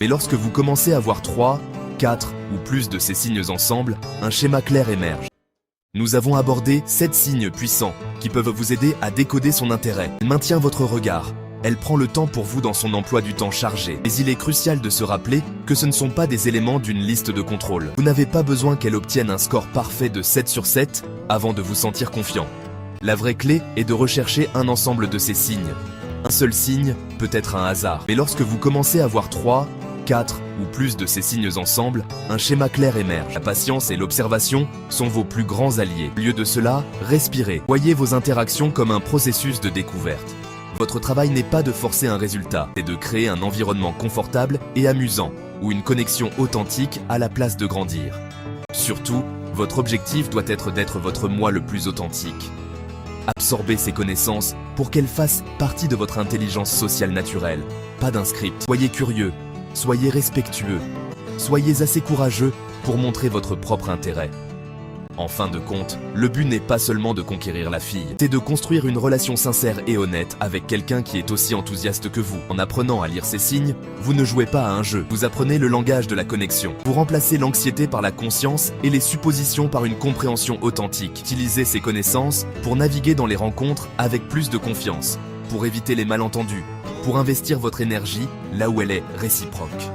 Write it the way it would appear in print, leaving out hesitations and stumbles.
Mais lorsque vous commencez à voir 3, 4 ou plus de ces signes ensemble, un schéma clair émerge. Nous avons abordé 7 signes puissants qui peuvent vous aider à décoder son intérêt. Elle maintient votre regard. Elle prend le temps pour vous dans son emploi du temps chargé. Mais il est crucial de se rappeler que ce ne sont pas des éléments d'une liste de contrôle. Vous n'avez pas besoin qu'elle obtienne un score parfait de 7 sur 7 avant de vous sentir confiant. La vraie clé est de rechercher un ensemble de ces signes. Un seul signe peut être un hasard. Mais lorsque vous commencez à voir 3, 4 ou plus de ces signes ensemble, un schéma clair émerge. La patience et l'observation sont vos plus grands alliés. Au lieu de cela, respirez. Voyez vos interactions comme un processus de découverte. Votre travail n'est pas de forcer un résultat, c'est de créer un environnement confortable et amusant, ou une connexion authentique à la place de grandir. Surtout, votre objectif doit être d'être votre moi le plus authentique. Absorbez ces connaissances pour qu'elles fassent partie de votre intelligence sociale naturelle, pas d'un script. Soyez curieux, soyez respectueux, soyez assez courageux pour montrer votre propre intérêt. En fin de compte, le but n'est pas seulement de conquérir la fille, c'est de construire une relation sincère et honnête avec quelqu'un qui est aussi enthousiaste que vous. En apprenant à lire ces signes, vous ne jouez pas à un jeu, vous apprenez le langage de la connexion. Vous remplacez l'anxiété par la conscience et les suppositions par une compréhension authentique. Utilisez ces connaissances pour naviguer dans les rencontres avec plus de confiance, pour éviter les malentendus, pour investir votre énergie là où elle est réciproque.